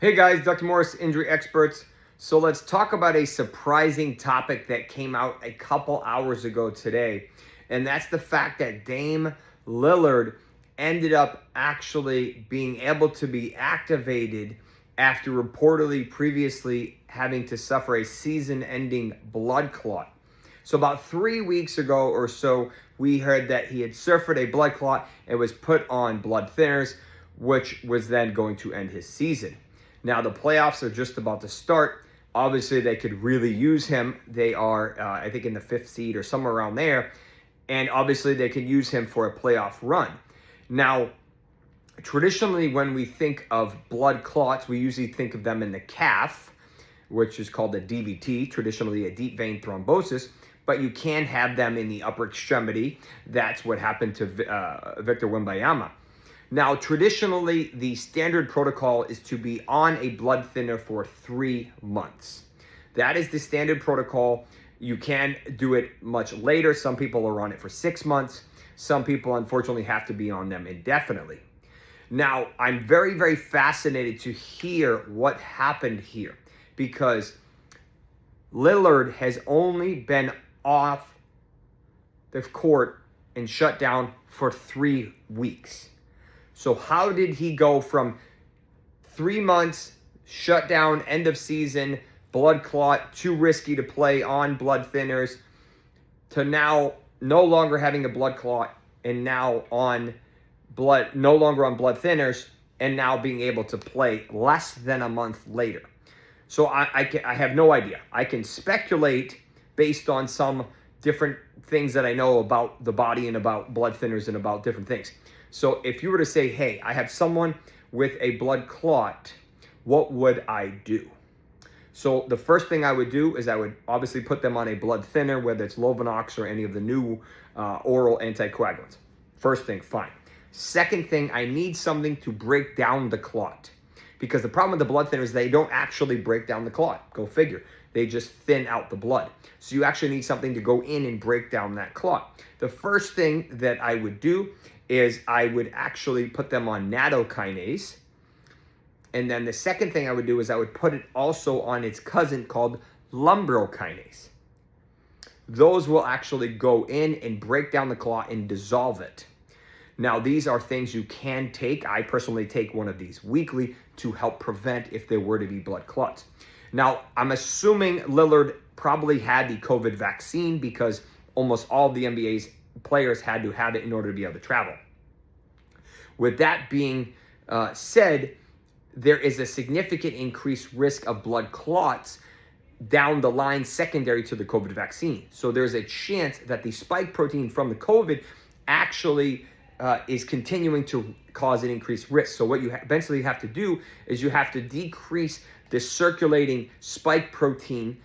Hey guys, Dr. Morse, injury experts. So let's talk about a surprising topic that came out a couple hours ago today. And that's the fact that Dame Lillard ended up actually being able to be activated after reportedly previously having to suffer a season-ending blood clot. So about 3 weeks ago or so, we heard that he had suffered a blood clot and was put on blood thinners, which was then going to end his season. Now, the playoffs are just about to start. Obviously, they could really use him. They are, I think, in the 5th seed or somewhere around there. And obviously, they could use him for a playoff run. Now, traditionally, when we think of blood clots, we usually think of them in the calf, which is called a DVT, traditionally a deep vein thrombosis. But you can have them in the upper extremity. That's what happened to Victor Wembanyama. Now, traditionally, the standard protocol is to be on a blood thinner for 3 months. That is the standard protocol. You can do it much later. Some people are on it for 6 months. Some people, unfortunately, have to be on them indefinitely. Now, I'm very, very fascinated to hear what happened here because Lillard has only been off the court and shut down for 3 weeks. So how did he go from 3 months, shut down, end of season, blood clot, too risky to play on blood thinners, to now no longer having a blood clot and now on blood, no longer on blood thinners, and now being able to play less than a month later? So I have no idea. I can speculate based on some different things that I know about the body and about blood thinners and about different things. So if you were to say, hey, I have someone with a blood clot, what would I do? So the first thing I would do is I would obviously put them on a blood thinner, whether it's Lovenox or any of the new oral anticoagulants. First thing, fine. Second thing, I need something to break down the clot. Because the problem with the blood thinners is they don't actually break down the clot. Go figure. They just thin out the blood. So you actually need something to go in and break down that clot. The first thing that I would do is I would actually put them on nattokinase. And then the second thing I would do is I would put it also on its cousin called lumbrokinase. Those will actually go in and break down the clot and dissolve it. Now, these are things you can take. I personally take one of these weekly to help prevent if there were to be blood clots. Now, I'm assuming Lillard probably had the COVID vaccine because almost all of the NBA's players had to have it in order to be able to travel. With that being said, there is a significant increased risk of blood clots down the line secondary to the COVID vaccine. So there's a chance that the spike protein from the COVID actually is continuing to cause an increased risk. So what you eventually have to do is you have to decrease the circulating spike protein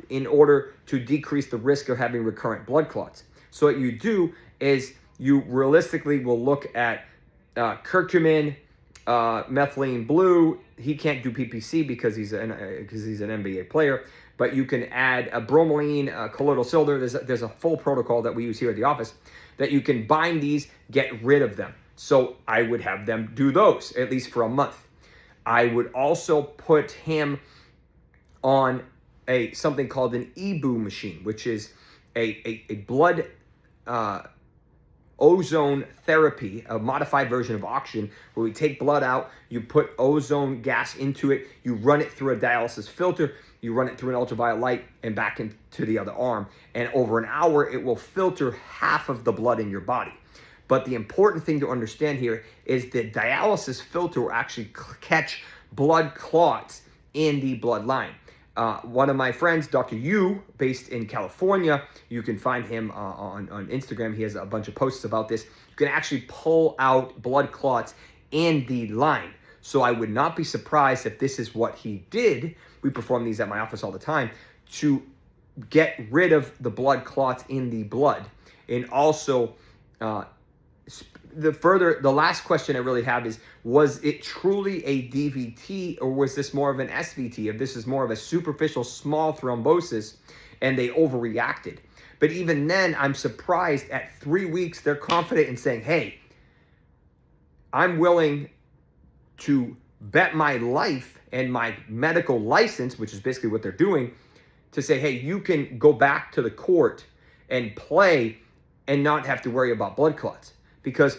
in order to decrease the risk of having recurrent blood clots. So what you do is you realistically will look at curcumin, methylene blue. He can't do PPC because he's an NBA player, but you can add a bromelain, colloidal silver. There's a full protocol that we use here at the office that you can bind these, get rid of them. So I would have them do those at least for a month. I would also put him on something called an EBU machine, which is a blood ozone therapy, a modified version of oxygen, where we take blood out, you put ozone gas into it, you run it through a dialysis filter, you run it through an ultraviolet light and back into the other arm. And over an hour, it will filter half of the blood in your body. But the important thing to understand here is that dialysis filter will actually catch blood clots in the bloodline. One of my friends, Dr. Yu, based in California, you can find him on Instagram. He has a bunch of posts about this. You can actually pull out blood clots in the line. So I would not be surprised if this is what he did. We perform these at my office all the time to get rid of the blood clots in the blood. And also, the last question I really have is, was it truly a DVT or was this more of an SVT? If this is more of a superficial small thrombosis and they overreacted. But even then, I'm surprised at 3 weeks, they're confident in saying, hey, I'm willing to bet my life and my medical license, which is basically what they're doing, to say, hey, you can go back to the court and play and not have to worry about blood clots, because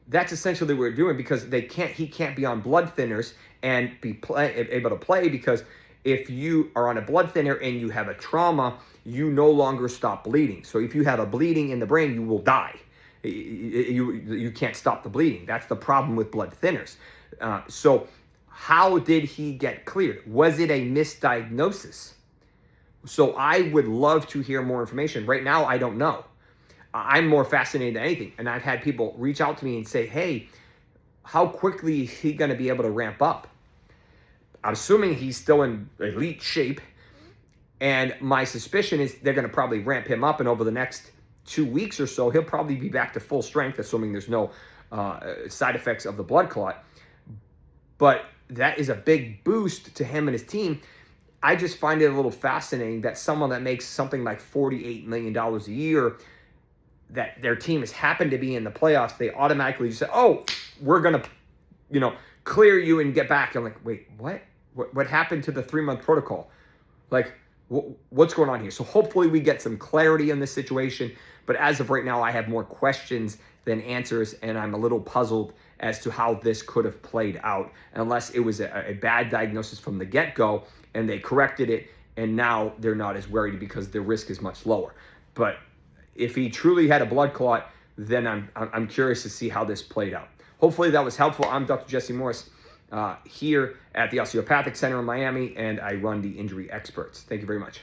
that's essentially what we're doing, because he can't be on blood thinners and be able to play, because if you are on a blood thinner and you have a trauma, you no longer stop bleeding. So if you have a bleeding in the brain, you will die. You can't stop the bleeding. That's the problem with blood thinners. So how did he get cleared? Was it a misdiagnosis? So I would love to hear more information. Right now, I don't know. I'm more fascinated than anything. And I've had people reach out to me and say, hey, how quickly is he going to be able to ramp up? I'm assuming he's still in elite shape. And my suspicion is they're going to probably ramp him up. And over the next 2 weeks or so, he'll probably be back to full strength, assuming there's no side effects of the blood clot. But that is a big boost to him and his team. I just find it a little fascinating that someone that makes something like $48 million a year, that their team has happened to be in the playoffs, they automatically just say, oh, we're going to, clear you and get back. I'm like, wait, what? What happened to the 3-month protocol? Like, what's going on here? So hopefully we get some clarity in this situation. But as of right now, I have more questions than answers, and I'm a little puzzled as to how this could have played out, unless it was a bad diagnosis from the get-go and they corrected it, and now they're not as worried because the risk is much lower. But if he truly had a blood clot, then I'm curious to see how this played out. Hopefully that was helpful. I'm Dr. Jesse Morse here at the Osteopathic Center in Miami, and I run the Injury Experts. Thank you very much.